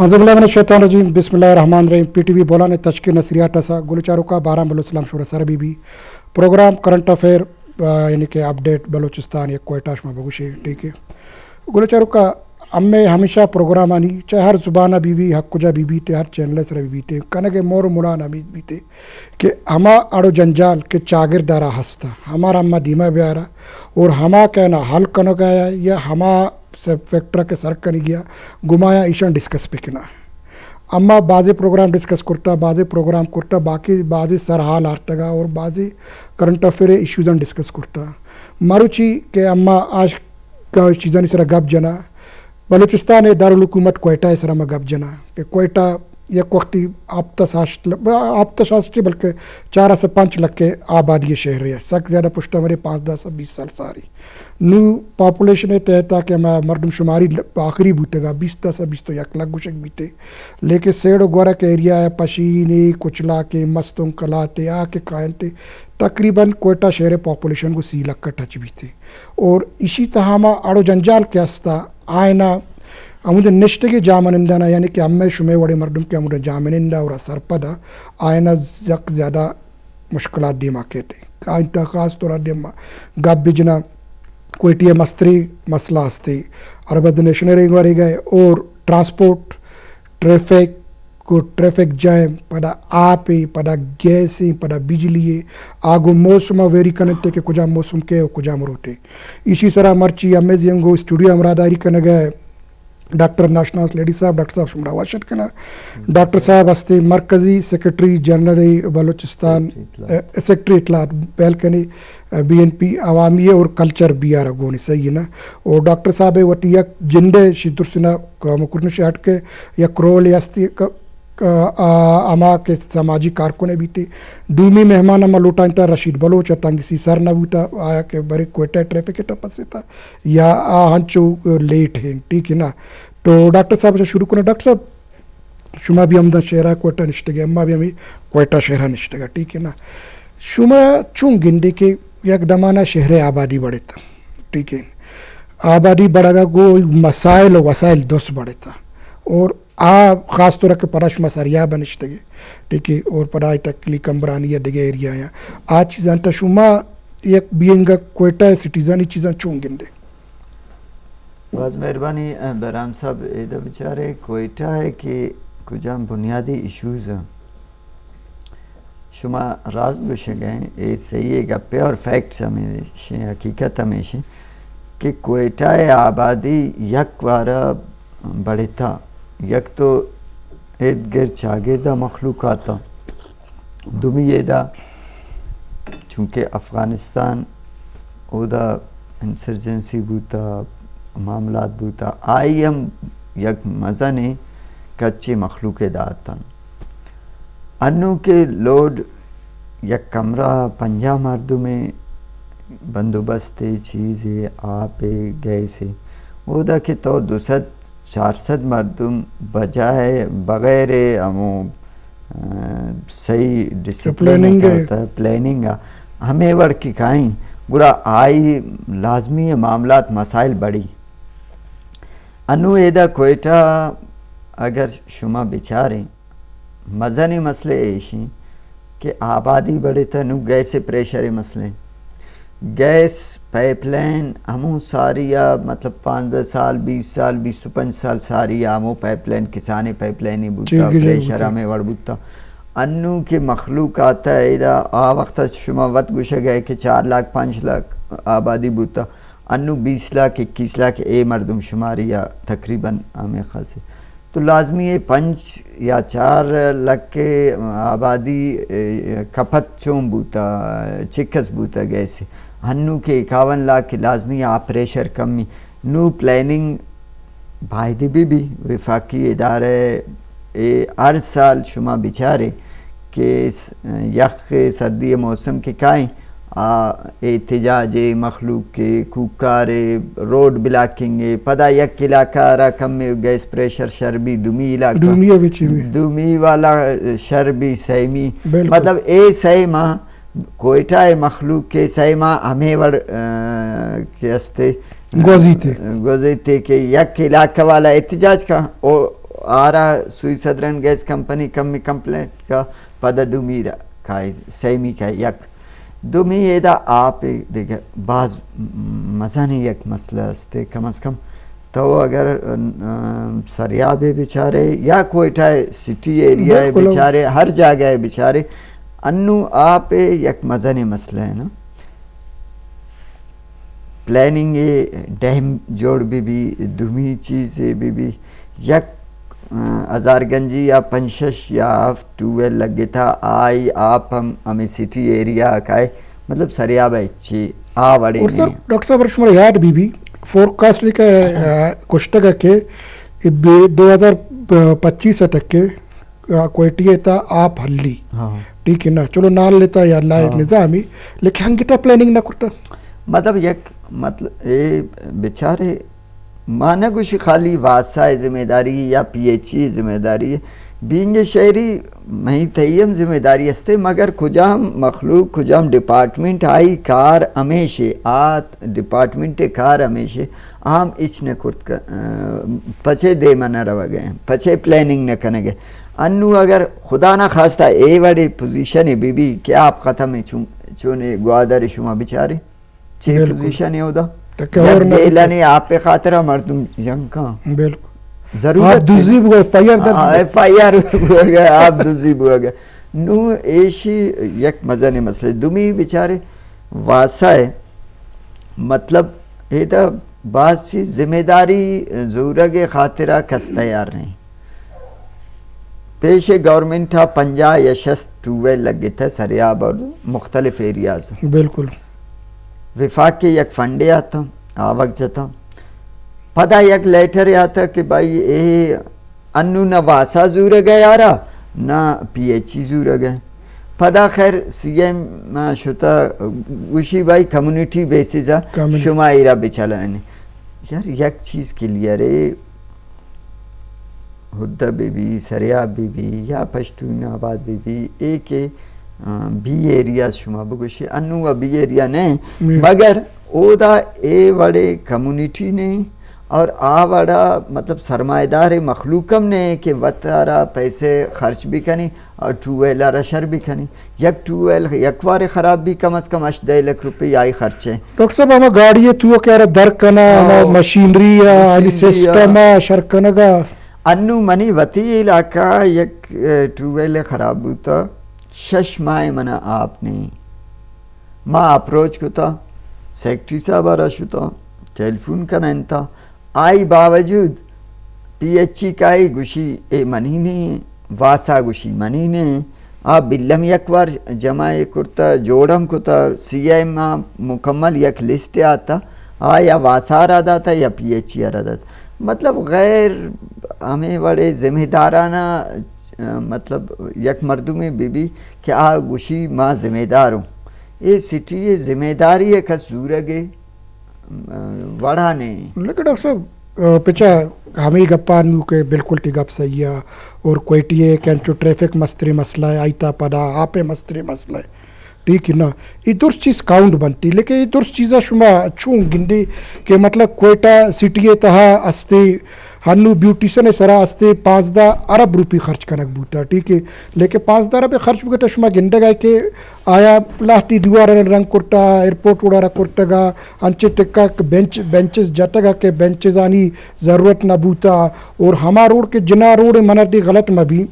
अज़बिल्लाहिमिनश्शैतानिर्रजीम बिस्मिल्लाहिर्रहमानिर्रहीम PTV बोला ने तशकी नसरियात असा गुलचारों का 12 बलूचिस्तान शुरा सर बीबी प्रोग्राम करंट अफेयर यानी कि अपडेट बलूचिस्तान या कोयटाश में बगुशी ठीक है गुलचारों का अम्मे हमेशा प्रोग्राम आनी चाहे हर जुबाना बीबी हकुजा बीबी थे हर चैनल सर बीबी थे कनके मोर मुरान अमीद भी थे कि हमा अड़ो जंजाल के चागिरदारा हंसता हमारा अम्मा धीमा ब्यारा और हमा कहना हल कनो गया या हमा सब फैक्टर के सर कनी गया गुमाया ईशान डिस्कस पे किना अम्मा बाज़े प्रोग्राम डिस्कस करता बाज़े प्रोग्राम करता बाकी बाज़े सर हाल आर्टगा और बाज़े करंट अफेयर इश्यूज़ डिस्कस करता मारुची के अम्मा आज का चीज़ानी सरा गप जना बलूचिस्तान दारुल हुकूमत कोयटा सरा में गप जना कि कोयटा एक वक्ती आपतशास्त्री बल्कि 4 से 5 लाख के आबादी शहर है सक ज़्यादा पुश्ता मेरे 5-10 से 20 साल सारी न्यू पॉपुलेशन तहता कि मरदम शुमारी आखिरी बूतेगा 20 से 20 तो 1 लाख गुशक बीते लेकिन सेड़ गोरा के एरिया है पशीने कुचला के मस्तों कलाते आके कायनते तकरीबन कोयटा शहर पॉपुलेशन को 30 लाख का टच भी थे और इसी तरह अड़ो जंजाल के हस्ता आयना अमुद निष्ठे जामनिंदा ना यानी कि अम्मे शुमे वड़े मरदम के अमुद जामनिंदा और सरपदा आयना जक ज़्यादा मुश्किलात दिमा कहते आइंता ख़ास तौर दिमा गप बिजना कोयटिया मस्तरी मसला हस्ते अरबद नेशनल वारे गए और ट्रांसपोर्ट ट्रैफिक जैम पदा आपे पदा गैसी पदा बिजली आगो मौसम वेरी कनते के कुजा मौसम के कुजा मरोते इसी तरह मर्ची अमेजिंगो स्टूडियो अमरादारी कन गए डॉक्टर नाशनाज लेडी साहब डॉक्टर साहब शुमरा वाशद कना डॉक्टर साहब हस्ते मरकज़ी सेक्रेटरी जनरल बलूचिस्तान सेक्रेटरी इतलात बैलकनी BNP अवामी और कल्चर BR गोनी सही ना और डॉक्टर साहब वटी यक जिंदे शिदुरसिना मुकुरन से हट के यक रोल यास्ती अमा के समाजी कारकुने भी थे दूमी मेहमान अमा लुटाइंटा रशीद बलोच तंगसी सर न बूटा आया के बड़े कोयटा ट्रैफिक टपस से था या हंचो लेट है ठीक है ना तो डॉक्टर साहब से शुरू करना डॉक्टर साहब शुमा भी हमदा शहरा कोयटा निश्चित अम्मा भी हमें कोयटा शहरा निश्चित ठीक है ना शुमा चुंग गिंडे के एक दमाना शहर आबादी बढ़े था ठीक है आबादी बढ़ागा गो मसाइल वसाइल दोस्त बढ़े था और ख़ास तौर के पराश मसारिया बनश्ते ठीक है और पढ़ाई टकली कमरानी या दिगे एरिया या आज चीज़ां तशुमा एक बीइंग कोयटा सिटीजन ही चीज़ां चुंगिंदे बहुत मेहरबानी बराम साहब इधर बेचारे कोयटा है कि कुछ बुनियादी इश्यूज़ हैं शुमा राज गुशे गए ये सही है गप्पे और फैक्ट्स हमेशा हकीकत हमेशा कि कोयटा आबादी यक वारा बड़े था यक तो इर्द गिर्द शागिर्दा मखलूक़ाता दुमी येदा चूँकि अफ़गानिस्तान ओदा इंसर्जेंसी बूता मामलात बूता आई हम यक मज़ा ने कच्चे मखलूक़ दातन अन्नू के लोड यक कमरा 50 मर्दों में बंदोबस्त चीज़ें आपे गए से ओदा के तो 200-400 मर्दुम बजाय बगैर अमो सही डिसिप्लिन होता है प्लानिंग हमें वर्क की काई गुरा आई लाजमी मामलात मसाइल बड़ी अनु एदा कोयटा अगर शुमा बिचारे मज़नी मसले ऐशी कि आबादी बड़े तनु गैस प्रेशर मसले गैस पाइपलाइन हमू सारिया मतलब 5-10 साल 20 साल 20-25 साल सारी हमू पाइपलाइन किसानी पाइपलाइन ही बूता प्रेशर हमें वड़ बूता अन्नू के मखलूक आता है इधर आ वक्त शुमा वत गुशे गए कि 4 लाख 5 लाख आबादी बूता अन्नू 20 लाख 21 लाख ए मर्दम शुमारी या तकरीबन हमें खासे तो लाजमी है 5 या 4 लाख के आबादी खपत चों बूता चिकस बूता गैस हन्नू के 51 लाख के लाजमी आप प्रेशर कमी नू प्लानिंग भाईदी भी वफाकी इदारे हर साल शुमा बिचारे के यख सर्दी मौसम के काएँ एहतजाज मखलूक के कुकारे रोड ब्लॉकिंग पदा यक इलाका रकम में गैस प्रेशर शर्बी दुमी इलाका दुमी वाला शर्बी सैमी मतलब ए सही माँ कोयटा मखलूक के सही माँ हमें वर के हस्ते गोजीते के यक इलाका वाला एहतजाज का آ رہا سوئی سدرن گیس کمپنی کمی کمپلینٹ کا پدا دومی کھائے سیمی کا یک دومی ایدا آپ دیکھا بعض مزہ نہیں یک مسئلہ ہستے کم از کم تو اگر سریاب ہے بیچارے یا کوئٹہ سٹی ایریا ہے بیچارے ہر جگہ ہے بیچارے انو آپ یک مزہ نہیں مسئلہ ہے نا پلاننگ ڈیم جوڑ بھی دومی چیز بھی یک ہزار گنجی یا پنشش یا ٹویل لگے تھا آئی آپ ہمیں سٹی ایریا کائے مطلب سریاب ہے اچھی وڑے نہیں ڈاکٹر صاحب رشمہ یاد بھی فورکاسٹ لکھا ہے کشتگا کے 2025 تک کے کوئٹی تا آپ ہلی ٹھیک ہے نا چلو نال لیتا یا اللہ نظامی لیکن ہنگیتا پلاننگ نہ کرتا مطلب یک مطلب اے بیچارے مانا کچھ خالی واسطہ ذمہ داری یا پی ایچ ای ذمہ داری ہے بینگ شہری میں تیم ذمہ داری ہستے مگر کجام مخلوق کجام ڈپارٹمنٹ آئی کار ہمیشہ آت ڈپارٹمنٹ کار ہمیشہ عام اچ نہ کرت پچھے دے منہ روا گئے پچھے پلاننگ نہ کرنے گئے انو اگر خدا نہ خواستہ اے وڑے پوزیشن ہے بی کیا آپ ختم ہے چونے گوادر شما بیچارے چھ پوزیشن ہے ہودا گیلانی آپ پہ خاطرہ مردم جنگ کہاں بالکل ضرورت دوزی بگو ایف آئی آر ہو گیا آپ دوزی بگو گیا نو ایشی یک مزہ نہیں مسئلہ دومی بیچارے واسا ہے مطلب یہ تا بعض چیز ذمہ داری زورگ خاطرہ کس تیار نہیں پیش گورنمنٹ تھا 50 یا 60 ٹویل لگے تھے سریاب اور مختلف ایریاز بالکل وفاق کے یک فنڈے آتا آوک جاتا پدا یک لیٹر آتا کہ بھائی اے انو نہ واسا زور گئے آرہا نہ پی ایچ ای زور گئے پدا خیر سی ایم شتا گوشی بھائی کمیونٹی بیسیزا شما ایرہ بچالا نہیں یار یک چیز کے لیے رے حدہ بی سریاب بی یا پشتون آباد بی ایک بی ایریا شما بگوشی انو بی ایریا نہیں مگر او دا اے وڑے کمیونٹی نے اور آ وڑا مطلب سرمایہ دار مخلوقم نے کہ وطارہ پیسے خرچ بھی کنی اور ٹویل رشر بھی کنی یک ٹویل یک وار خراب بھی کم از کم 8 لاکھ روپے آئی خرچ ہے ڈاکٹر صاحب ہمیں گاڑی تو کہہ رہا در کنا مشینری سسٹم شرکنگا انو منی وطی علاقہ یک ٹویل خراب ہوتا 6 ماہ منا آپ نے ماں اپروچ کو تھا سیکٹری صاحب آرہ شتا ٹیلیفون کرن تھا آئی باوجود پی ایچ ای کائی گوشی اے منی نے واسا گوشی منی نے آپ بلم یک وار جمع کرتا جوڑم کتا سی ایم مکمل یک لسٹ آتا یا واسا را دا تھا یا پی ایچ ای را دا تھا مطلب غیر ہمیں بڑے ذمہ دارانہ مطلب یک مردوں میں بی کہ گوشی ماں ذمہ دار ہوں یہ سٹی ذمہ داری ہے کس زورگے وڑا نہیں لیکن ڈاکٹر صاحب پچھا ہمیں گپانو کے بالکل ٹی گپ صحیح ہے اور کوئٹی کینچو ٹریفک مستری مسئلہ ہے آئیتا پدا آپ مستری مسئلہ ہے ٹھیک ہے نا یہ درست چیز کاؤنٹ بنتی لیکن یہ درست چیزیں شما چون گندی کہ مطلب کوئٹہ سٹی تہا استے ہنو بیوٹیشن سرا استے 15 ارب روپی خرچ کنک بوتا ٹھیک ہے لیکن 15 ارب خرچ بکتا شما گندے گئے کہ آیا لاہتی دوارا رنگ کرتا ایئرپورٹ وڑا کرتا گا انچے ٹکا بینچز جاتا گا کہ بینچز آنی ضرورت نہ بوتا اور ہما روڈ کے جنا روڈ منردی غلط میں بھی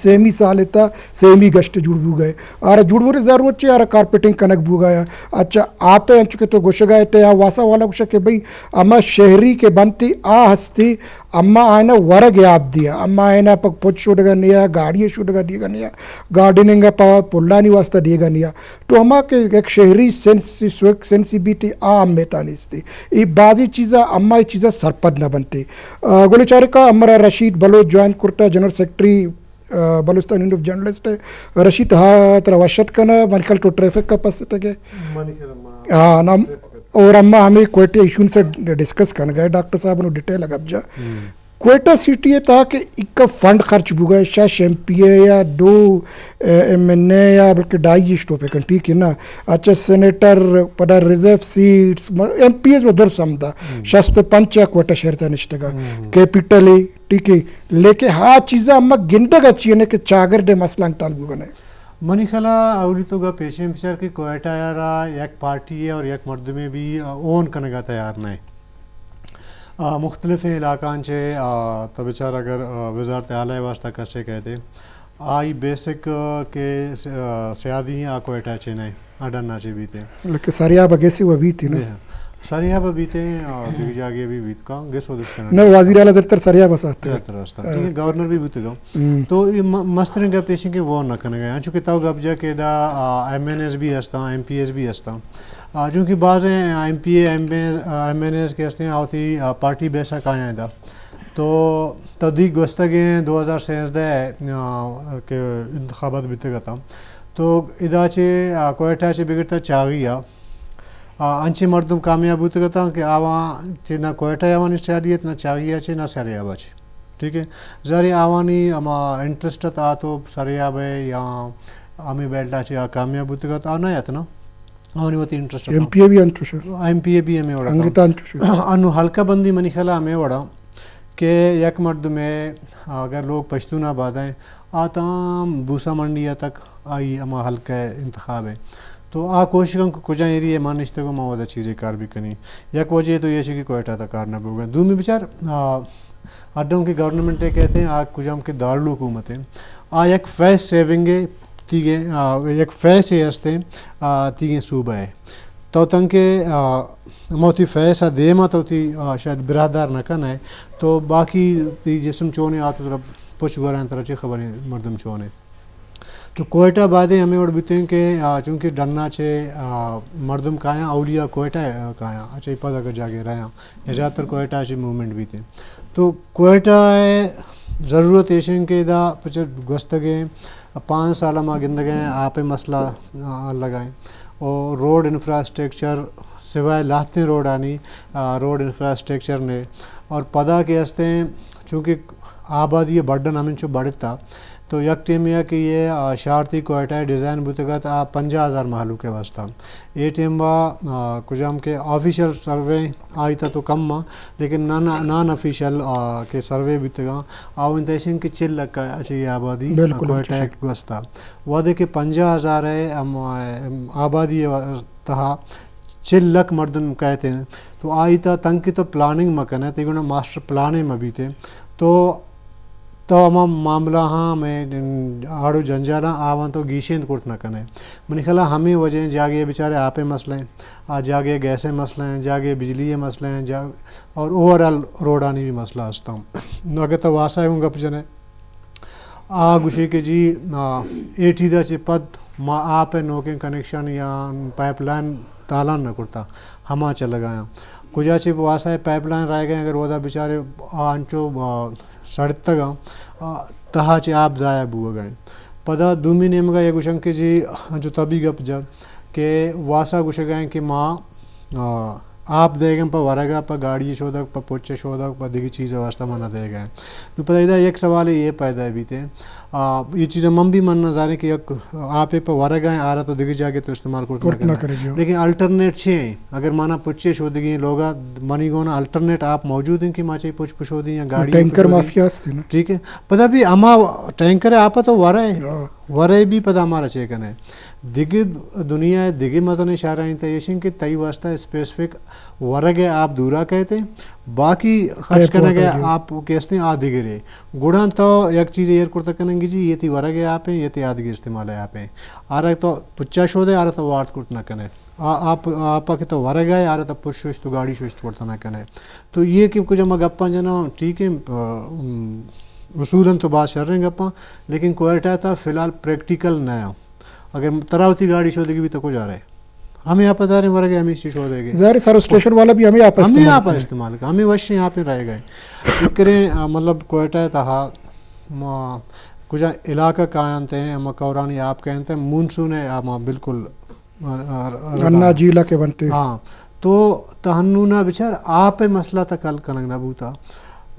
سیمی سال تا سیمی گشت جڑ بو گئے آرہ جڑ بو ضرورت چاہیے آرہ کارپیٹنگ کنک بو گیا اچھا آپ انچو کے تو گوشہ گئے تے واسا والا گوشہ کہ بھئی اما شہری کے بنتی ہستی اما آئینہ ورگ آپ دیا اما آئینہ پک پوچھ شوڑ گا نیا گاڑی شوڑ گا دیا گا نیا گارڈننگ پا پلانی واسطہ دیا گا نیا تو اما کے ایک شہری سینسیبیٹی ہم میتانی استی یہ بعضی چیزیں اما یہ چیزیں سرپد نہ بنتے گولی چارے کا امرا رشید بلوچ جوائن کرتا general secretary Balochistan union of journalist ہے رشید ہاں ترا وشت کنا منکل تو ٹریفک کا پس تکے ہاں نام اور اما ہمیں کوئٹہ ایشون سے ڈسکس کرنا گئے ڈاکٹر صاحب نے ڈیٹیل لگا جا کوئٹہ سٹی ہے تا کہ ایک فنڈ خرچ بو گئے شاش ایم پی اے یا 2 ایم این اے یا بلکہ 2.5 اسٹوپے کن ٹھیک ہے نا اچھا سینیٹر پڑا reserve seats MPs وہ در سمدہ شست پنچ یا کوئٹہ شہر تا نشتے گا کیپیٹل ٹھیک ہے لیکن ہاں چیزیں اما گنڈے گا چیئے کہ چاگر دے مسئلہ طالبو بنے منی خلا اولی تو گا پیشیں پچار کہ کوئٹہ یارا یک پارٹی ہے اور یک مردمے بھی اون کنگا تیار نہیں مختلف علاقان چھے تو بچار اگر وزارت اعلیٰ واسطہ کسے کہتے آئی بیسک کے سیادی ہیں آ کوئٹہ چھے نہیں اڈانا چھے بیتے لیکن ساریاب اگیسی وہ بیتی نا ساریاب بیتے دیکھ جاگے بھی بیت کا گیس ودش کرنا نا وزیر اعلیٰ زرتر ساریاب اساتے ہیں گورنر بھی بیتے گا تو مسترین گا پیشیں کہ وہ نہ کرنے گئے چونکہ تاو گا بجا کہ دا ایم این ایس بھی ہستا ایم پی ایس بھی ہستا چونکہ بعض MPAs MNAs کے ہستے ہیں آتی پارٹی بیسا کھایا دا تو تدیق گوستگیں 2016 کے انتخابات بیتے گا تھا تو ادا چھے کوئٹہ چھے بگڑتا چاگیا انچے مردم کامیاب ہوتے گا تھا کہ آوان چھے نہ کوئٹہ آوانی سیادیت نہ چاگیا چھے نہ ساریابا چھے ٹھیک ہے ظاہری آوانی اما انٹرسٹ تا تو ساریاب ہے یا آمی بیلٹا چھے کامیاب ہوتے گا تھا آنا یا تھا آوانی ہوتی انٹرسٹ ایم پی اے بھی انٹرسٹ ایم پی اے بھی ہمیں وڑا تھا انو حلقہ بندی منی خلا ہمیں وڑا کہ یک مرد میں اگر لوگ پشتون آباد ہیں آتام بوسا منڈیا تک آئی اما حلقہ انتخاب ہے تو کوشش کروں کہ کجا ایریے مانشتے کو موادہ چیزیں کار بھی کنی یک وجہ تو یہ کہ کوئٹہ تک کار نہ بھوگا دومی بچار اڈوں کی گورنمنٹیں کہتے ہیں کجام کے دارالحکومت ہیں یک فیس سیونگے تیگیں یک فیس ہستے تیگیں صوبہ ہے تو تنکہ موتی فیس دیما تو تی شاید برادر نہ کن ہے تو باقی تی جسم چونے آتے طرف پوچھ گوران طرف چی خبریں مردم چونے تو کوئٹہ بعدیں ہمیں اور بیتے ہیں کہ چونکہ ڈننا چھے مردم کھایا اولیاء کوئٹہ کھایا اچھا پتہ اگر جاگے رہے ہیں زیادہ تر کوئٹہ چھے مومنٹ بیتے تو کوئٹہ ضرورت ایشن کے دا پچھر گوستگیں 5 سالہ ماں گندگیں آپ مسئلہ لگائیں اور روڈ انفراسٹرکچر سوائے لاہتے روڈ آنی روڈ انفراسٹرکچر نے اور پدا کے ہستے ہیں چونکہ آبادی بڑھن ہمیں چو بڑھتا تو یک ٹیم یہ کہ یہ شارتی کوئٹہ ڈیزائن بوتگت 50,000 محلوں کے واسطہ یہ ٹیم با کجام کے آفیشل سروے آئی تا تو کم ماں لیکن نان آفیشل کے سروے بیتگا آو انتیشن کی 4 لاکھ اچھی آبادی کوئٹہ ایک واسطہ وعدے کہ 50,000 ہے آبادی تہا 4 لاکھ مردم کہتے ہیں تو آئی تا تنگ کی تو پلاننگ مکن ہے تیگونا ماسٹر پلانے میں بیتے تو ہم معاملہ ہاں میں آڑو جنجالہ آوان تو گیشیں کرت نہ کنے منی خلا ہمیں وجہ جاگے بیچارے آپے مسئلے ہیں جاگے گیسیں مسئلے ہیں جاگے بجلی مسئلے ہیں اور اوورال روڈانی بھی مسئلہ ہستا ہوں اگر تو واسا ہے ہوں گا پجنے گوشے کہ جی 80 دا چی پد ما آپے نوکیں کنیکشن یا پائپ لائن تالان نہ کرتا ہما چل لگایا کجا چی واسا ہے پائپ لائن رائے گئے اگر وہ دا بیچارے آنچو سڑتا گا تہا چی آپ ضائع بھو گئے پدا دومی نیم گا یہ گوشن کہ جی جو تبھی گپ جب کہ واسا گوشے گئے کہ ماں آپ دے گئے پا ورگا پا گاڑی شودک پا پوچے شودک پا دیگی چیز واسطہ منہ دے گئے تو پتہ ادھا ایک سوال یہ پیدا ہے بیتے یہ چیزیں من بھی من نہ جانے کہ آپ پا ورگا ہیں آ رہا تو دیگی جاگے تو استعمال کرنا لیکن الٹرنیٹ چھے اگر مانا پوچے شودگی ہیں لوگا منی گونا الٹرنیٹ آپ موجود ہیں کہ ماں چاہی پوچھ پشودی ہیں گاڑی ٹینکر مافیاس تھی نا ٹھیک ہے پتہ بھی اما ٹینکر ہے آپ تو ورے بھی پتہ ہمارا چیکن ہے دیگی دنیا ہے دیگی مطلب اشارہ نہیں تھا یہ کہ تئی واسطہ اسپیسفک ورگ ہے آپ دورا کہتے ہیں باقی خرچ کرنے گئے آپ کہتے ہیں آدھی گرے گوڑان تو یک چیز ایئر کرتا کریں گی جی یہ تھی ورگ ہے آپ ہیں یہ تھی آدھی گر استعمال ہے آپ ہیں آ رہا تو پچا شو دے آ رہا تو وارت کرت نہ کریں آپ کے تو ورگ ہے آ رہا تو پچ شوش تو گاڑی شوش کرتا نہ کریں تو یہ کہ کچھ ہم گپاں جنا ٹھیک ہے اصولاً تو بات شر رہے ہیں گپاں لیکن کوئٹہ تھا فی الحال پریکٹیکل نیا اگر تراوتی گاڑی شو دے گی بھی تو کو جا رہا ہے ہمیں آپ بتا رہے ہیں ورگے ہمیں اس چیز شو دے گے ظاہر سارو اسٹیشن والا بھی ہمیں آپ استعمال کر ہمیں وش یہاں پہ رہ گئے ایک کریں مطلب کوئٹہ تہا کچھ علاقہ کہانتے ہیں ہم کورانی آپ کہتے ہیں مونسون ہے ہم بالکل رنا جیلہ کے بنتے ہاں تو تہنونا بچار آپ مسئلہ تک کل کنگ نہ بوتا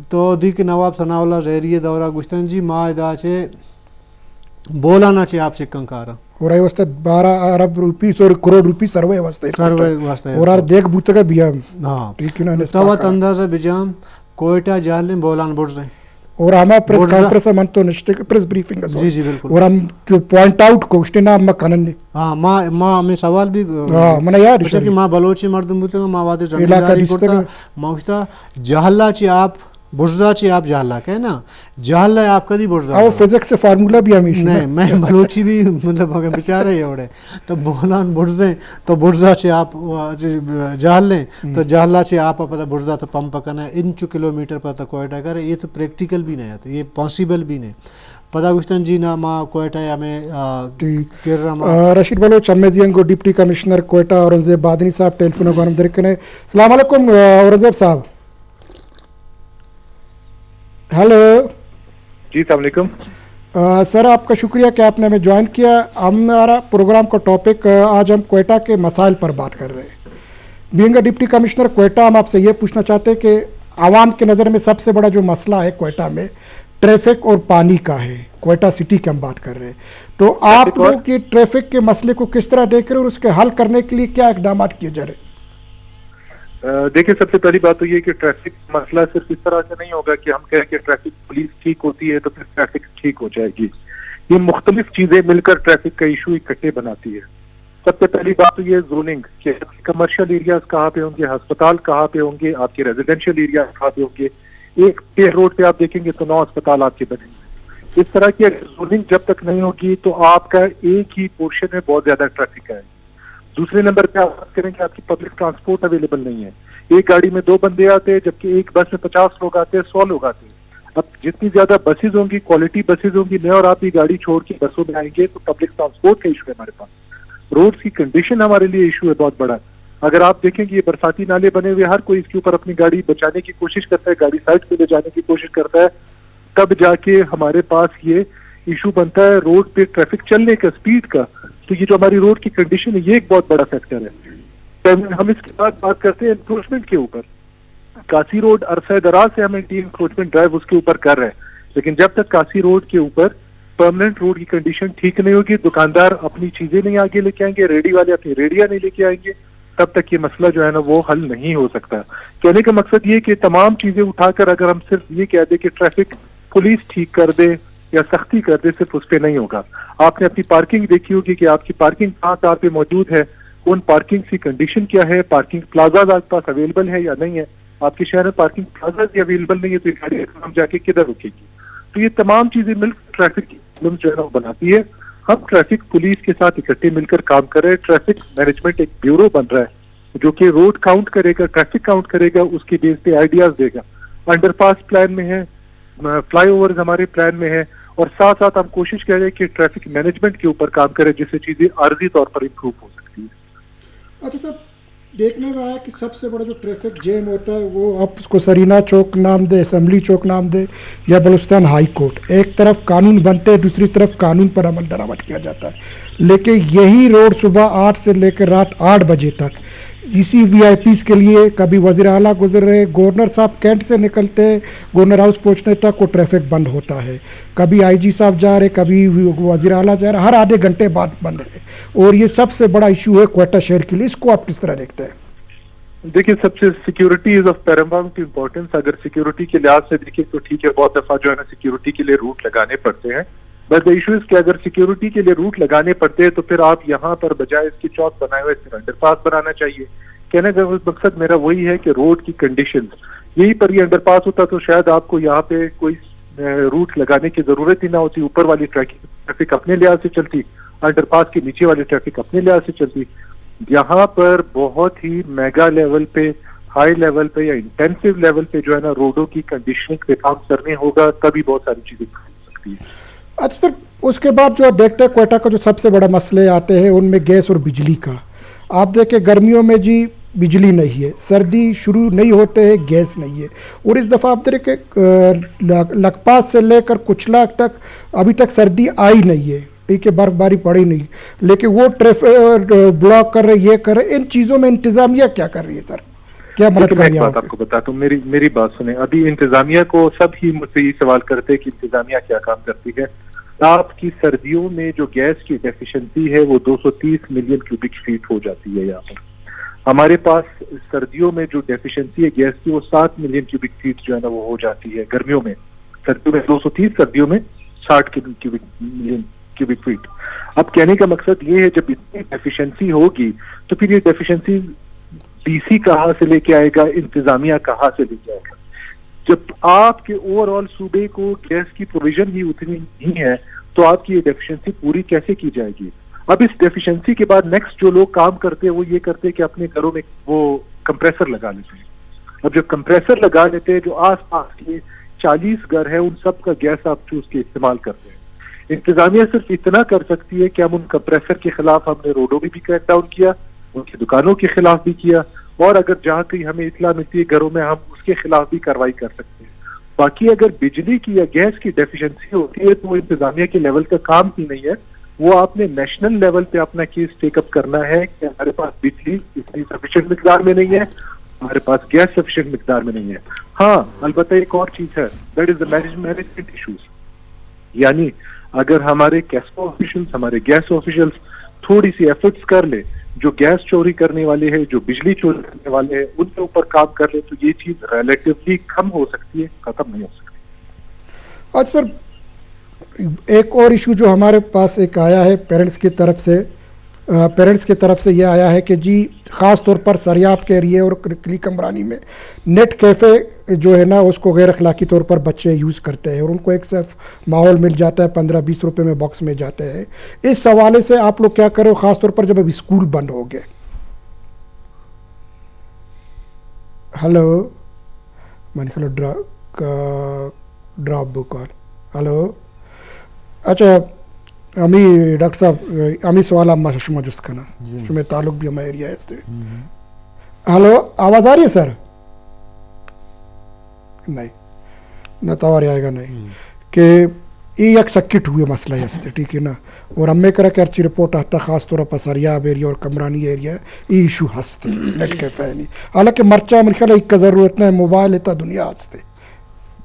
تو دیکھ نواب ثناء اللہ زہریہ دورہ گشتن جی ماں ادا چھے بولانا چھے آپ چکن کارا اور آئی واسطہ 12 ارب روپیس اور کروڑ روپیس سروے واسطے اور دیکھ بوتے کا بیام ہاں توات اندازہ بجام کوئٹہ جالیں بولان بڑھ رہے और हमें प्रेस कॉन्फ्रेंस मन तो नष्टे प्रेस ब्रीफिंग जी जी बिल्कुल और हम जो पॉइंट आउट को उसने नाम मकान ने हाँ माँ में सवाल भी मना यार अच्छा कि माँ बलोची मर्दम बुते माँ वादे जमींदारी करता माउस्ता जहल्ला ची आप बुर्जा ची आप जहल्ला कहे ना जहल्ला आप कदी बुर्जा आओ फिजिक्स से फार्मूला भी हमेशा नहीं मैं बलोची भी मतलब अगर बेचारे ही होड़े तो बोलान बुर्जे तो बुर्जा ची आप जहल्ले तो जहल्ला ची आप पता बुर्जा तो पंप करना इंच किलोमीटर पता कोयटा करे ये तो प्रैक्टिकल भी नहीं है ये पॉसिबल भी नहीं पता गुस्तान जी ना माँ कोयटा या में कर रहा रशीद बलोच अमेजियन को डिप्टी कमिश्नर कोयटा औरंगजेब बादनी साहब टेलीफोन गरम दरकने अस्सलाम वालेकुम औरंगजेब साहब हेलो जी अस्सलाम वालेकुम सर आपका शुक्रिया कि आपने हमें ज्वाइन किया हमारा प्रोग्राम का टॉपिक आज हम कोयटा के मसाइल पर बात कर रहे हैं being a deputy commissioner Quetta हम आपसे ये पूछना चाहते हैं कि आवाम के नज़र में सबसे बड़ा जो मसला है कोयटा में ट्रैफिक और पानी का है कोयटा सिटी की हम बात कर रहे हैं तो आप लोग ये ट्रैफिक के मसले को किस तरह देख रहे हैं और उसके हल करने के लिए क्या इकदाम किए जा रहे हैं देखिए सबसे पहली बात तो ये कि ट्रैफिक मसला सिर्फ इस तरह से नहीं होगा कि हम कहें कि ट्रैफिक पुलिस ठीक होती है तो फिर ट्रैफिक ठीक हो जाएगी ये मुख्तलिफ चीजें मिलकर ट्रैफिक का इशू इकट्ठे बनाती है सबसे पहली बात तो ये जोनिंग कि कमर्शियल एरियाज कहाँ पे होंगे अस्पताल कहाँ पे होंगे आपके रेजिडेंशियल एरिया कहाँ पे होंगे एक पे रोड पे आप देखेंगे तो 9 अस्पताल आपके बनेंगे इस तरह की जोनिंग जब तक नहीं होगी तो आपका एक ही पोर्शन में बहुत ज्यादा ट्रैफिक है दूसरे नंबर पे आप बात करें कि आपकी पब्लिक ट्रांसपोर्ट अवेलेबल नहीं है एक गाड़ी में 2 बंदे आते हैं जबकि एक बस में 50 लोग आते हैं 100 लोग आते हैं अब जितनी ज्यादा बसेज होंगी क्वालिटी बसेज होंगी मैं और आप ही गाड़ी छोड़ के बसों में आएंगे तो पब्लिक ट्रांसपोर्ट का इशू है हमारे पास रोड की कंडीशन हमारे लिए इशू है बहुत बड़ा अगर आप देखेंगे ये बरसाती नाले बने हुए हर कोई इसके ऊपर अपनी गाड़ी बचाने की कोशिश करता है गाड़ी साइड पे ले जाने की कोशिश करता है तब जाके हमारे पास ये इशू बनता है रोड पे ट्रैफिक चलने का स्पीड का तो ये जो हमारी रोड की कंडीशन है ये एक बहुत बड़ा फैक्टर है हम इसके बाद बात करते हैं एनक्रोचमेंट के ऊपर कासी रोड अरसा दराज से हम एंटी एनक्रोचमेंट ड्राइव उसके ऊपर कर रहे हैं लेकिन जब तक कासी रोड के ऊपर परमानेंट रोड की कंडीशन ठीक नहीं होगी दुकानदार अपनी चीजें नहीं आगे लेके आएंगे रेडी वाले अपनी रेडियां नहीं लेके आएंगे तब तक ये मसला जो है ना वो हल नहीं हो सकता कहने का मकसद ये कि तमाम चीजें उठाकर अगर हम सिर्फ ये कह दे कि ट्रैफिक पुलिस ठीक कर दे या सख्ती कर दे सिर्फ उस पर नहीं होगा आपने अपनी पार्किंग देखी होगी कि आपकी पार्किंग कहाँ पे मौजूद है उन पार्किंग की कंडीशन क्या है पार्किंग प्लाजा आपके पास अवेलेबल है या नहीं है आपके शहर में पार्किंग प्लाजा भी अवेलेबल नहीं है तो गाड़ी हम जाके किधर रुकेगी तो ये तमाम चीजें मिलकर ट्रैफिक की प्रॉब्लम जो है ना बनाती है हम ट्रैफिक पुलिस के साथ इकट्ठे मिलकर काम कर रहे हैं ट्रैफिक मैनेजमेंट एक ब्यूरो बन रहा है जो कि रोड काउंट करेगा ट्रैफिक काउंट करेगा उसके बेस पे आइडियाज देगा अंडरपास प्लान में है फ्लाईओवर्स हमारे प्लान में है और साथ साथ हम कोशिश कर रहे हैं कि ट्रैफिक मैनेजमेंट के ऊपर काम करें जिससे चीजें आर्जी तौर पर इम्प्रूव हो सकती है अच्छा सर देखने में आया कि सबसे बड़ा जो ट्रैफिक जैम होता है वो आप उसको सरीना चौक नाम दे असेंबली चौक नाम दे या बलूचिस्तान हाई कोर्ट एक तरफ कानून बनते हैं दूसरी तरफ कानून पर अमल दरामद किया जाता है लेकिन यही रोड सुबह 8 से लेकर रात 8 बजे तक इसी वीआईपीज़ के लिए कभी वज़ीर आला गुजर रहे गवर्नर साहब कैंट से निकलते गवर्नर हाउस पहुंचने तक वो ट्रैफिक बंद होता है कभी आईजी साहब जा रहे कभी वज़ीर आला जा रहे हर आधे घंटे बाद बंद है और ये सबसे बड़ा इशू है कोयटा शहर के लिए इसको आप किस तरह देखते हैं देखिए सबसे security is of Paramount importance अगर सिक्योरिटी के लिहाज से देखिए तो ठीक है बहुत दफा जो है ना सिक्योरिटी के लिए रूट लगाने पड़ते हैं बट द इशू इज कि अगर सिक्योरिटी के लिए रूट लगाने पड़ते हैं तो फिर आप यहाँ पर बजाय इसकी चौक बनाए हुए सिर्फ अंडरपास बनाना चाहिए कहने का मकसद मेरा वही है कि रोड की कंडीशन यही पर ये अंडरपास होता तो शायद आपको यहाँ पे कोई रूट लगाने की जरूरत ही ना होती ऊपर वाली ट्रैफिक अपने लिहाज से चलती अंडरपास के नीचे वाली ट्रैफिक अपने लिहाज से चलती यहाँ पर बहुत ही मेगा लेवल पे हाई लेवल पे या इंटेंसिव लेवल पे जो है ना रोडों की कंडीशनिंग पे काम करने होगा तभी बहुत सारी चीजें हो सकती है अच्छा सर उसके बाद जो देखते हैं कोयटा का जो सबसे बड़ा मसले आते हैं उनमें गैस और बिजली का आप देखें गर्मियों में जी बिजली नहीं है सर्दी शुरू नहीं होते हैं गैस नहीं है और इस दफ़ा आप देखें लखपात से लेकर कुचलाक तक अभी तक सर्दी आई नहीं है ठीक है बर्फबारी पड़ी नहीं लेकिन वो ट्रैफिक ब्लॉक कर रहे ये कर रहे इन चीज़ों में इंतजामिया क्या कर रही है सर क्या मदद कर रही है आपको बताता हूँ मेरी बात सुने अभी इंतजामिया को सब ही मुझसे ये सवाल करते हैं कि इंतजामिया क्या काम करती है आपकी सर्दियों में जो गैस की डेफिशिएंसी है वो 230 मिलियन क्यूबिक फीट हो जाती है यहाँ पर हमारे पास सर्दियों में जो डेफिशिएंसी है गैस की वो 7 मिलियन क्यूबिक फीट जो है ना वो हो जाती है गर्मियों में सर्दियों में 230, सर्दियों में 60 मिलियन क्यूबिक फीट। अब कहने का मकसद ये है, जब इतनी डेफिशिएंसी होगी तो फिर ये डेफिशिएंसी डीसी कहाँ से लेके आएगा, इंतजामिया कहाँ से लेके आएगा? जब आपके ओवरऑल सूबे को गैस की प्रोविजन ही उतनी नहीं है तो आपकी ये डेफिशिएंसी पूरी कैसे की जाएगी? अब इस डेफिशिएंसी के बाद नेक्स्ट जो लोग काम करते हैं वो ये करते हैं कि अपने घरों में वो कंप्रेसर लगा लेते हैं। अब जो कंप्रेसर लगा लेते हैं, जो आस पास के 40 घर है उन सब का गैस आप चूज के इस्तेमाल करते हैं। इंतजामिया सिर्फ इतना कर सकती है कि हम उन कंप्रेसर के खिलाफ हमने रोडों में भी क्रैक डाउन किया, उनकी दुकानों के खिलाफ भी किया, और अगर जहाँ कहीं हमें इतला मिलती है घरों में हम उसके खिलाफ भी कार्रवाई कर सकते हैं। बाकी अगर बिजली की या गैस की डेफिशिएंसी होती है तो वो इंतजामिया के लेवल का काम ही नहीं है, वो आपने नेशनल लेवल पे अपना केस टेकअप करना है कि हमारे पास बिजली इतनी सफिशिएंट मिकदार में नहीं है, हमारे पास गैस सफिशिएंट मिकदार में नहीं है। हाँ, अलबत्ता एक और चीज है, that is the management issues. यानी अगर हमारे कैस्को ऑफिशियल्स, हमारे गैस ऑफिशियल्स थोड़ी सी एफर्ट्स कर ले, जो गैस चोरी करने वाले हैं, जो बिजली चोरी करने वाले हैं, उनके ऊपर काम कर ले, तो ये चीज रिलेटिवली कम हो सकती है, खत्म नहीं हो सकती। आज सर एक और इशू जो हमारे पास एक आया है पेरेंट्स की तरफ से ये आया है कि जी ख़ास तौर पर सरियाब के एरिए और क्ली कमरानी में नेट कैफ़े जो है ना उसको गैर अखलाकी तौर पर बच्चे यूज़ करते हैं और उनको एक सिर्फ माहौल मिल जाता है, 15-20 रुपए में बॉक्स में जाते हैं। इस हवाले से आप लोग क्या करो, ख़ास तौर पर जब अभी स्कूल बंद हो गए? हेलो, मैंने ख्याल ड्रॉप दो कॉल। हेलो, अच्छा अमी डॉक्टर साहब अमी सवाल अम्मा शुमा जुस करना शुमे ताल्लुक भी हमारे एरिया है। हेलो, आवाज आ रही है सर? नहीं ना तवार आएगा नहीं कि ये एक सर्किट हुए मसला है, ठीक है ना, और हमें करा कि अच्छी रिपोर्ट आता खास तौर पर सरियाब एरिया और कमरानी एरिया ये इशू हंसते नेट के फैनी, हालांकि मर्चा मेरे ख्याल एक जरूरत नहीं, मोबाइल इतना दुनिया हंसते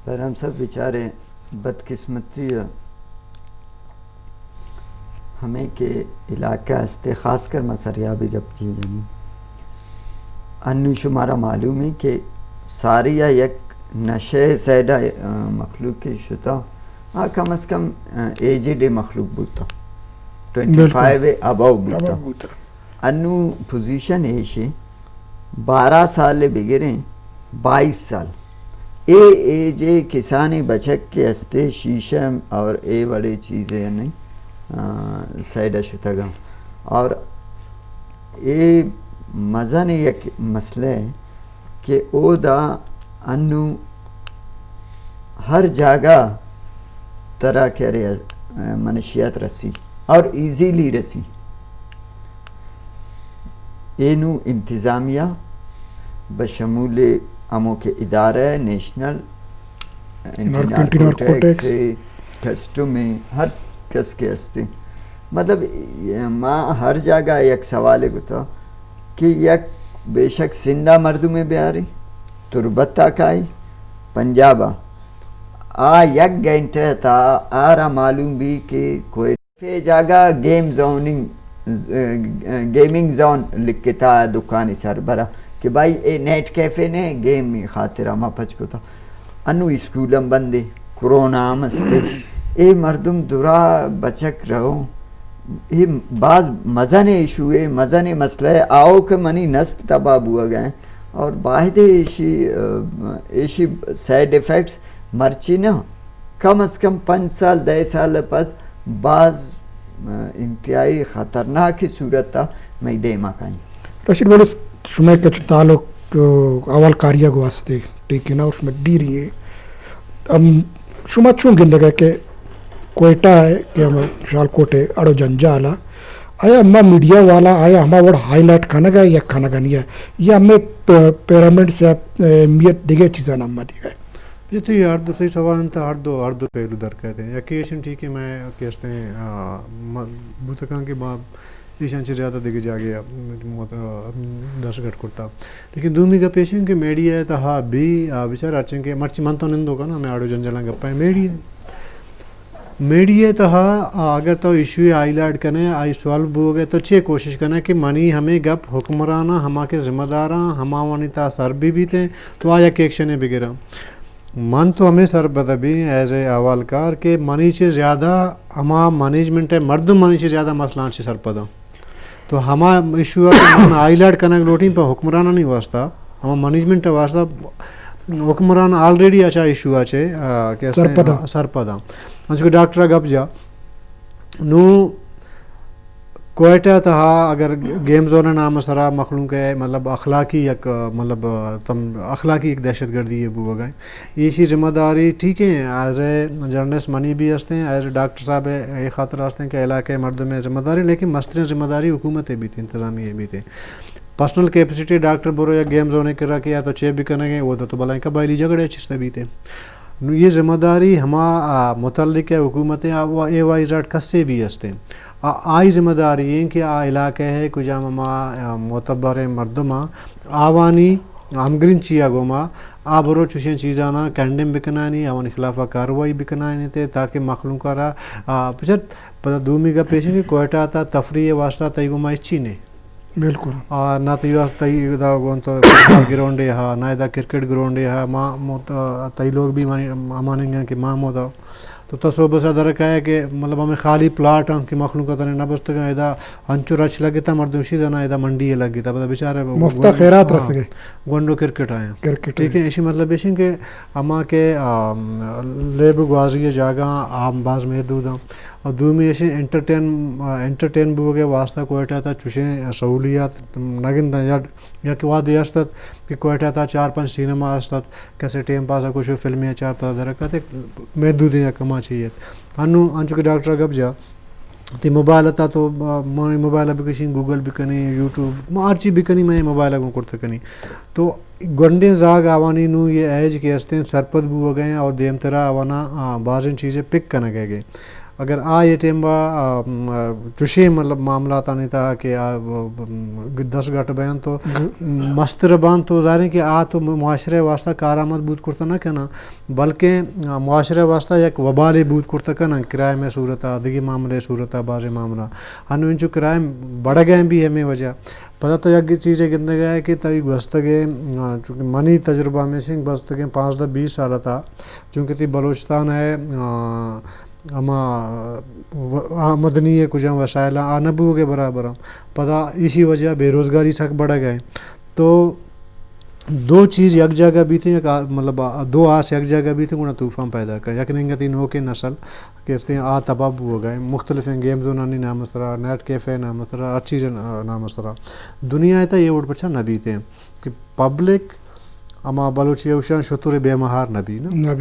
पर हम सब बेचारे बदकिस्मती हमें के इलाका हस्ते ख़ास कर मसरियाबी गप की अन्नु शुमारा मालूम है कि सारी या एक नशे सैडा मखलूक की शुता कम अज़ कम एजेड मखलूक बूता 25 अबव बूता अन्नु पोजीशन ऐशे 12 साल बिगड़े 22 साल एजे किसानी बचक के हस्ते शीशम और ए बड़ी चीज़ें नहीं साइड शुतगम और ये मज़ा नहीं एक मसला है कि ओदा अन्नु हर जगह तरह के मनशियात रसी और इजीली रसी एनु इंतज़ामिया बशमूल अमो के इदारे नेशनल नारकोटिक्स कस्टम में हर कस के हस्ते मतलब माँ हर जगह एक सवाल है कि एक बेशक सिंधा मर्दू में बिहारी तुरबत्ता काई पंजाबा एक घंटे था आरा मालूम भी कि कोई फे जगह गेमिंग जोन लिख के था दुकानी सरबरा कि भाई ए नेट कैफे ने गेम में खातिर हम पच को था अनु स्कूलम बंदे कोरोना मस्ते ए मर्दुम दुरा बचक रहो ये बाज मज़ा ने इशू है, मज़ा ने मसला है आओ के मनी नस्त तबाह हुआ गए और बाहिद ऐसी साइड इफ़ेक्ट्स मर्ची ना कम अज़ कम 5 साल 10 साल बाद बाज इंतहाई ख़तरनाक सूरत था मैं दे मकान रशीद बोले शुमे का ताल्लुक अवल कारिया को वास्ते ठीक है ना उसमें डी रही है हम शुमा चूँ गिन लगा के कोयटा है कि हम शालकोट है अड़ो जंजाला आया अम्मा मीडिया वाला आया हमारा वो हाईलाइट खाना गया या खाना का नहीं है ये हमें पिरामिड से मियत दिगे चीज़ें नम्मा दी गए ये तो यार दूसरी सवाल था हर दो पहलू दर कहते हैं एकेशन ठीक है मैं कहते हैं भूतकान के बाद ईशान से ज़्यादा दिखे जा गया 10 घट करता लेकिन दूमी का पेशेंट के मीडिया है तो हाँ भी बेचारा अच्छे के मर्ची मन तो नहीं होगा ना मैं आड़ो जंजाला गप्पा है मीडिया तो हाँ अगर तो इशू हाईलाइट करने आई सॉल्व हो गए तो अच्छी कोशिश करना कि मनी हमें गप हुक्मराना हमारे ज़िम्मेदार हमा वनिता सर भी थे तो आया के एक्शन है बिगड़ा من تو ہمیں سر پتہ بھی ایز اے اول کار کہ منی سے زیادہ ہما مینجمنٹ ہے مردم منی سے زیادہ مسئلہ سے سر پتہ تو ہما ایشو ہے آئی لیٹ کنک لوٹیں پہ حکمرانہ نہیں واسطہ ہما مینجمنٹ واسطہ حکمران آلریڈی اچھا ایشو اچھے سر پدہ اس ڈاکٹر گپ جا نو کوئٹہ تہا اگر گیم زون نام سرا مخلوق ہے مطلب اخلاقی یک مطلب تم اخلاقی ایک دہشت گردی ہے بو گئے یہ چیز ذمہ داری ٹھیک ہے ایز اے جرنلسٹ منی بھی ہستے ہیں ایز اے ڈاکٹر صاحب یہ خاطر ہستے ہیں کہ علاقے مرد میں ذمہ داری لیکن مسترین ذمہ داری حکومتیں بھی تھیں انتظامیہ بھی تھے پرسنل کیپیسٹی ڈاکٹر برو یا گیم زون کرا کیا تو چیپ بھی کرنے گے وہ تو بلائیں قبائلی جھگڑے چستے بھی تھے یہ ذمہ داری ہما متعلق ہے حکومتیں اے وائی زیڈ کس سے بھی ہستے ہیں آئی ذمہ داری ہے کہ آ علاقہ ہے کجا مما معتبر مردما آوانی ہمگرین چیا گوما آ برو چوشین چیزانا کینڈم بکنانی آوانی خلافہ کاروائی بکنانی تھے تاکہ مخلوق کرا پچھر پتہ دومی کا پیشن کہ کوئٹہ تا تفریح واسطہ تی گوما اچھی نے بالکل نہ تو تی دا گون تو فٹبال گراؤنڈ ہے نہ دا کرکٹ گراؤنڈ ہے ماں تی لوگ بھی مانیں گے کہ ماں مودا تو تصوبہ سے درک ہے کہ مطلب ہمیں خالی پلاٹ ہوں کہ مخلوق کا نہ بس گا ادا ہنچو رچ لگی تھا مردوشی دا نہ ادا منڈی لگی تھا پتہ بیچارے مفت خیرات رس گئے گونڈو کرکٹ آئے ٹھیک ہے اسی مطلب ایسی کہ اما کے لیب گوازی جاگا عام باز محدود ہوں اور دومی ایسی انٹرٹین بھی ہو گیا واسطہ کوئٹہ تھا چوشیں سہولیات نگن تھا یا کہ وعدے استت کہ کوئٹہ تھا 4-5 سینما استت کیسے ٹیم پاسا کچھ فلمیں 4 درکت محدود یا کما چاہیے انو انچو کہ ڈاکٹر گب جا تی موبائل تھا تو موبائل بھی کسی گوگل بھی کنی یوٹیوب ہر چیز بھی کنی میں موبائل کو کرتا کنی تو گنڈے زاگ آوانی نو یہ ایج کے ہستے سرپت بھی ہو گئے اور دیم طرح آوانا بعض چیزیں پک کرنا گئے اگر یہ ٹیم با چوشے مطلب معاملات نہیں تھا کہ 10 گھٹ بیان تو مستر بان تو ظاہر ہے کہ تو معاشرے واسطہ کارآمد بود کرتا نہ کہنا بلکہ معاشرے واسطہ یک وبال بود کرتا کہنا کرائے میں صورتہ دیگی معاملے صورتہ بعض معاملہ ہنو انچو کرائے بڑھ گئے بھی ہمیں وجہ پتہ تو یک چیزیں گندے گئے کہ تئی گستگے چونکہ منی تجربہ میں سے گستگے 5-20 سال تھا چونکہ تی بلوچستان ہے اما مدنی ہے کچھ وسائل نبو کے برابر پتہ اسی وجہ بے روزگاری تک بڑھ گئے تو 2 چیز یک جگہ بھی تھیں مطلب 2 آس یک جگہ بھی تھیں انہیں طوفان پیدا کر یک نہیں گتی نو کے نسل کہتے ہیں تباب ہو گئے مختلف ہیں گیم زونانی نام اسرا نیٹ کیفے نام اسرا ہر چیز نام اسرا دنیا ہے یہ ووٹ بچہ نبی تھے کہ پبلک اما بلوچی اوشان شطور بے مہار نبی نا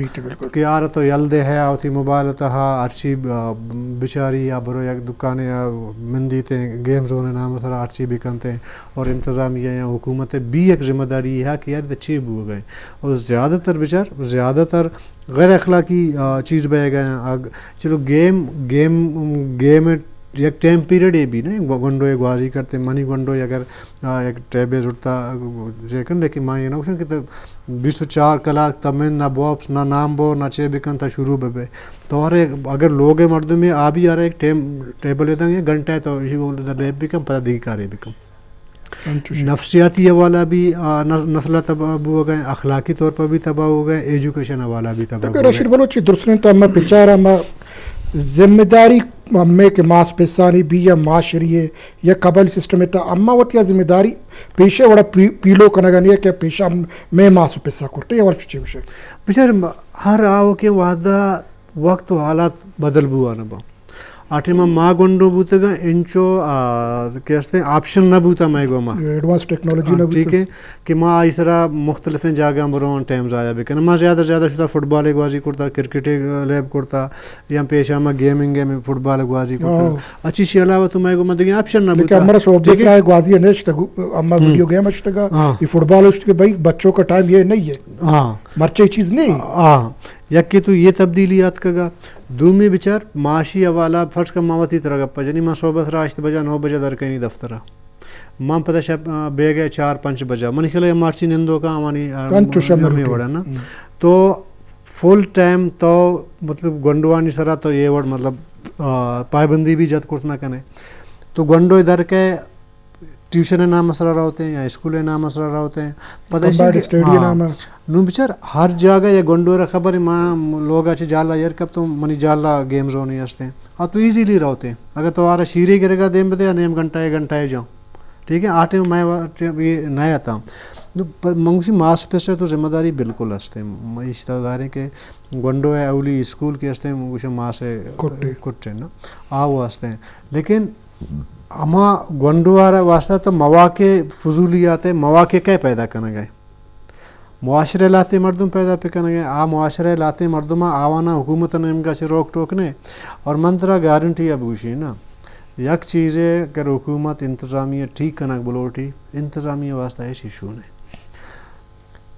کہ یار تو یلدے ہے آتی موبائل تہا ارچی بیچاری یا برو یک دکانے مندی تے گیم زون نام سر ارچی بھی کنتے ہیں اور انتظامیہ یا حکومت بھی ایک ذمہ داری ہے کہ یار اچھی ہو گئے اور زیادہ تر بیچار زیادہ تر غیر اخلاقی چیز بہ گئے ہیں چلو گیم یک ٹائم پیریڈ یہ بھی نا گنڈو ایک بازی کرتے منی گنڈو اگر ایک ٹیبے جڑتا جیکن لیکن ماں یہ نہ کہ 24 کلاک تمن نہ بوپس نہ نام بو نہ چے بکن تھا شروع بے تو اگر لوگ مردوں میں بھی آ رہے ایک ٹیبل لیتا ہے گھنٹہ ہے تو اسی کو ریپ بھی کم پتہ دیکھی کارے بھی کم نفسیاتی حوالہ بھی نسلہ تباہ ہو گئے اخلاقی طور پر بھی تباہ ہو گئے ایجوکیشن حوالہ بھی تباہ ہو گئے رشید بلوچی درسنے تو ہمیں پچارا ذمہ داری ہمیں کہ ماس پیسانی بھی یا معاشری ہے یا قبل سسٹم ہے تو اما وقت یا ذمہ داری پیشے وڑا پیلو کنگا نہیں ہے کہ پیشہ میں ماس پیسہ کرتے یا ورچے وشے بچار ہر آو کے وعدہ وقت و حالات بدل بوا نہ با آٹھے ماں گنڈو بوتا گا انچو کہتے ہیں آپشن نہ بوتا میں گو ماں ایڈوانس ٹیکنالوجی نہ بوتا ٹھیک ہے کہ ماں اس طرح مختلف جاگہ برون ٹائم ضائع بھی کرنا ماں زیادہ شدہ فٹ بال گوازی کرتا کرکٹ لیب کرتا یا پیشہ ماں گیمنگ میں فٹ بال گوازی کرتا اچھی سی علاوہ تو میں گو ماں دیکھیں آپشن نہ بوتا لیکن ہمارا سوبیس رہا ہے گوازی ہے نیشتا اما ویڈیو گیم اشتگا یہ فٹ بال اشتگا بھائی بچوں کا ٹائم یہ نہیں ہے مرچے چیز نہیں یک کہ تو یہ تبدیلیات کا گا دومی بچار معاشی حوالہ فرض کا ماوتی طرح گپا جنی ماں صوبت رہا 8 بجا 9 بجا در کہیں دفترہ ماں پتہ شب بے گئے 4-5 بجا منی خیلی مارچی نندو کا ہمانی ہمیں وڑا نا تو فل ٹائم تو مطلب گنڈوانی سرا تو یہ وڑ مطلب پائبندی بھی جد کرنا کنے تو گنڈو ادھر کے ट्यूशन ना मसला रहा होते हैं या स्कूल ना मसला रहा होते हैं पता नु बिचार हर जगह या गोंडोरा खबर मां लोग अच्छे जाला यार कब तो मनी जाला गेम जोन ही हंसते हैं और तो इजीली रहते हैं अगर तुम्हारा शीरे गिरेगा देम बते या नेम घंटा जाऊँ ठीक है आटे में मैं ये नया था मंगसी मास पे से तो जिम्मेदारी बिल्कुल हंसते हैं इश्तेदारी के गोंडो है अवली स्कूल के हंसते हैं मुझे मास है कुट्टे ना वो हंसते हैं लेकिन अमा गोंडोवारा वास्ता तो मौके फजूली आते मौके क्या पैदा करने गए मुआशरे लाते मर्दम पैदा पे करने गए मुआशरे लाते मर्दमा आवाना हुकूमत ने इनका से रोक टोकने और मंत्रा गारंटी अब उसी ना यक चीज़ें अगर हुकूमत इंतज़ामिया ठीक कनक बलोटी इंतज़ामिया वास्ता ऐसी इशू ने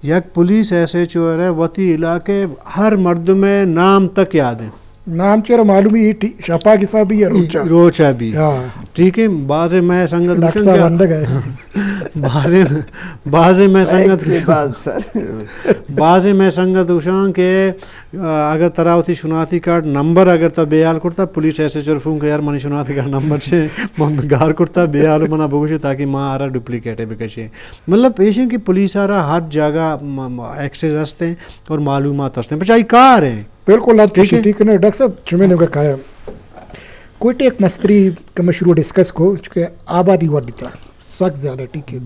यक पुलिस ऐसे चोर है वती इलाके हर मर्द में नाम तक याद है नाम चेहरा मालूम ही शपा की साहब भी है रोचा भी ठीक है बाजे मैं संगत बाजे मैं संगत बाजे मैं संगत उशां के अगर तरावती शुनाती कार्ड नंबर अगर तो बेयाल करता पुलिस ऐसे चरफूं के यार मनी शुनाती कार्ड नंबर से गार करता बेयाल मना बोगशे ताकि मां आरा डुप्लीकेट है बिकशे मतलब पेशेंट की पुलिस आरा हर जगह एक्सेस हस्ते और मालूमात हस्ते बचाई कार है बिल्कुल ठीक है ना डॉक्टर साहब चुमे ने कहा कोई एक मस्तरी का मशरू डिस्कस को चूँकि आबादी वर्दिता सख्त ज़्यादा ठीक है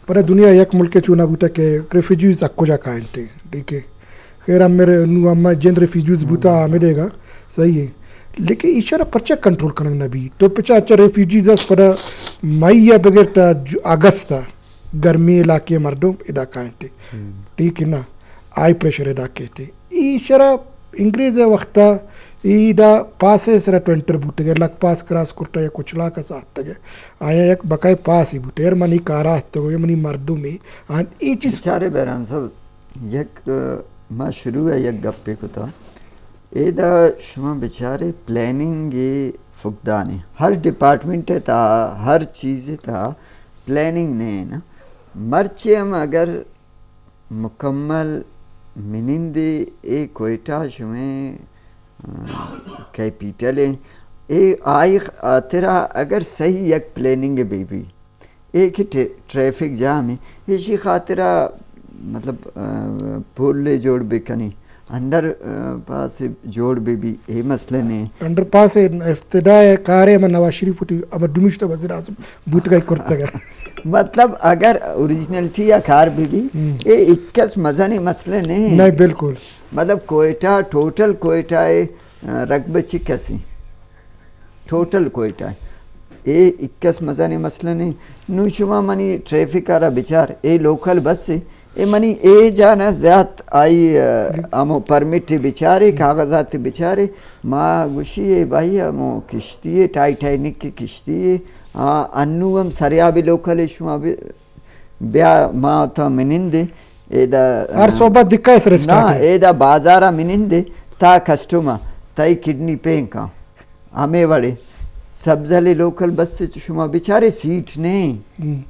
पर दुनिया एक मुल्क के चुना बूटा के रेफ्यूजीज अक्को जा कायल थे ठीक है खैर हम मेरे अम्मा जिन रेफ्यूजीज बूटा हमें देगा सही है लेकिन इशारा पर्चा कंट्रोल करना नबी तो पिछा अच्छा रेफ्यूजीज पर मई या बगैर था अगस्त था गर्मी इलाके मर्दों इदा कायल थे ठीक है ना आई प्रेशर इदा के थे इशारा इंग्रेज वक्ता ईदा पासे सरा ट्वेंटर बूटे गए लग पास क्रॉस कुर्ता या कुछ ला का साथ तक आया एक बकाय पास ही बूटे यार मनी कारा तो ये मनी मर्दों में आन ये चीज़ चारे बैराम सब एक माँ शुरू है एक गप्पे को था एदा शुमा बेचारे प्लानिंग ये फुकदाने हर डिपार्टमेंट है था हर चीज़ था प्लानिंग नहीं ना मर्चे हम अगर मुकम्मल मिनिंदे ए कोयटा शुमें कैपिटल ए आई तेरा अगर सही एक प्लानिंग है बेबी एक ही ट्रैफिक जाम है इसी खातिरा मतलब पुल जोड़ बेकनी अंडर पास जोड़ बेबी ये मसले ने अंडर पास इफ्तिदाय कार्य में नवाज शरीफ उठी अब दुमिश्त वज़ीर आज़म बूट का करता गया मतलब अगर ओरिजिनलिटी या कार भी ये 21 मजानी मसले नहीं बिल्कुल मतलब कोयटा टोटल कोयटा रकबे कैसी टोटल कोयटा ये 21 मजानी मसले नहीं नुशुमा मनी ट्रैफिक आ रहा बिचार ये लोकल बस से ये मनी ए जाना ज़्यादा आई अमो परमिट बिचारे कागजात बिचारे माँ गुशी है भाई अमो किश्ती है टाइटैनिक की किश्ती है अन्नू हम सरिया भी लोकल इशू अभी ब्या माँ तो मिनिंदे एदा हर सोबत दिक्का इस रिश्ता ना एदा बाजारा मिनिंदे ता कस्टमर ताई किडनी पें का हमें बड़े सब्ज़ले लोकल बस से शुमा बेचारे सीट नहीं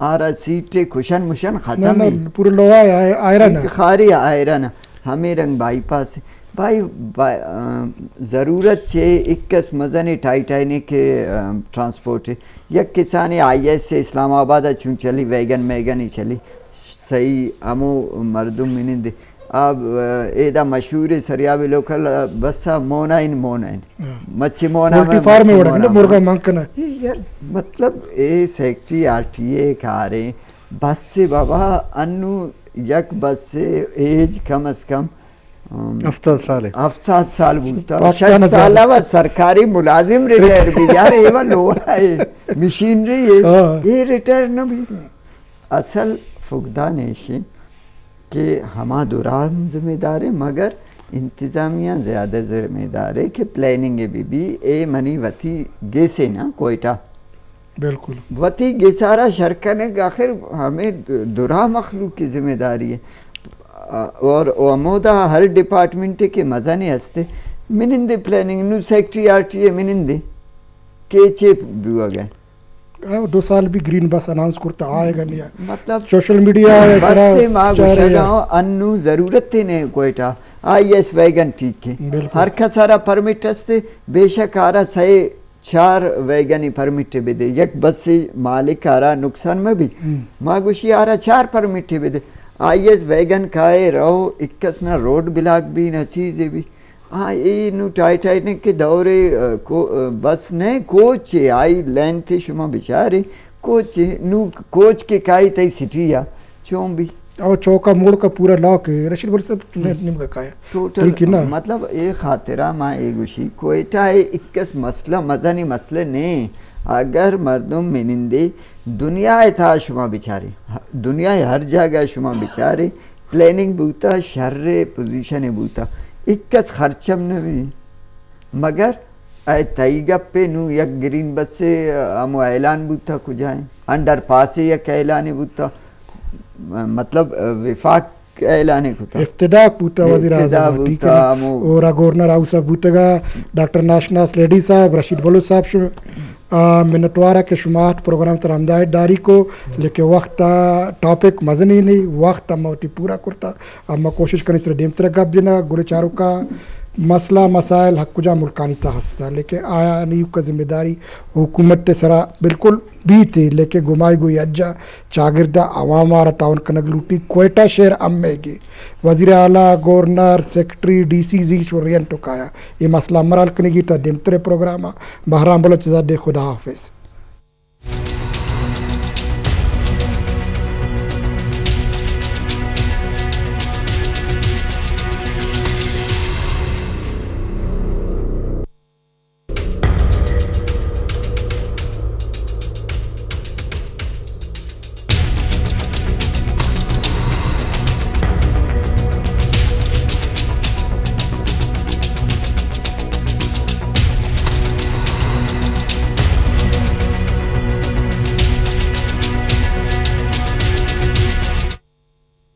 आ रहा सीटें खुशन मुशन ख़त्म है पूरे लोहा आयरन खारी आयरन हमें रंग बाईपास भाई ज़रूरत छे 21 मज़ने टाइटैनिक के ट्रांसपोर्ट या किसान IS से इस्लामाबाद चूँ चली वैगन मैगन ही चली सही अमो मर्दुम मिनिंदे अब एदा मशहूर सरियाबी लोकल बसा मोनाइन मच्छी मोना में फार्म में मुर्गा मांगना यार मतलब ए सेक्रेटरी RTA खा रहे बस से बाबा अन्नू यक बस से एज कम अज कम 7 साल बोलता 6 साल व सरकारी मुलाजिम रिटायर भी यार एवं लोहा है मशीनरी है ये रिटायर न भी असल फुकदा नेशी कि हमा दुराम जिम्मेदार है मगर इंतज़ामिया ज़्यादा जिम्मेदार है कि प्लानिंग भी ए मनी वती गेसे ना कोयटा बिल्कुल वती गेसारा शरकने आखिर हमें दुरा मखलूक की जिम्मेदारी है और अमोदा हर डिपार्टमेंट के मज़ा नहीं हंसते मिनिंदे प्लानिंग न्यू सेक्रेटरी RTA मिनिंदे के चेप भी हो गए 2 साल भी ग्रीन बस अनाउंस करता आएगा नहीं मतलब सोशल मीडिया बस से माँ गुशगांव अन्नू ज़रूरत थी नहीं कोयटा IS वैगन ठीक है हर का सारा परमिट हस्ते बेशक आ रहा सही 4 ویگنی پرمیٹے بے دے یک بس سے مالک آرہا نقصان میں بھی ماں گوشی آرہا 4 پرمیٹے بے دے آئی ایس ویگن کھائے رہو اکس نہ روڈ بلاک بھی نہ چیزیں بھی ای نو ٹائٹینک کے دورے بس نے کوچ آئی لین تھے شما بیچارے کوچ نو کوچ کے کائی تی سٹی یا چون بھی اور چوکا موڑ کا پورا لاک ہے رشید بھر صاحب نیم کا کایا ٹوٹل مطلب ایک خاطرہ ماں ایک گوشی کوئٹہ اکس مسئلہ مزنی مسئلہ نہیں اگر مردم منندے دنیا تھا شما بیچارے دنیا ہر جگہ شما بیچارے پلاننگ بوتا شر پوزیشن بوتا اکس خرچم نوی مگر اے تائیگا پہ نو یک گرین بس سے ہمو اعلان بوتا کجائیں انڈر پاسے یک اعلان بوتا مطلب وفاق اعلانے کتا افتداء بوتا وزیر اعظم ٹھیک ہے اور گورنر آؤ صاحب بوتا گا ڈاکٹر ناشناس لیڈی صاحب رشید بلو صاحب منتوارہ کے شماعت پروگرام تر ہمدایت داری کو لیکن وقت ٹاپک مزنی نہیں وقت ہم ہوتی پورا کرتا ہم کوشش کریں سر دیم تر گپ جنا گولے چاروں کا مسئلہ مسائل حق کجا ملکانی تا ہستا لیکن آیا نیو کا ذمہ داری حکومت تے سرا بالکل بھی تھی لیکن گمائی گوئی اجا چاگردہ عوام آرہ ٹاؤن کنگ لوٹی کوئٹہ شہر امے گی وزیر اعلیٰ گورنر سیکٹری ڈی سی زی شورین ٹکایا یہ مسئلہ مرال کنگی تا دمتر پروگراما بہرام بلو چیزا دے خدا حافظ.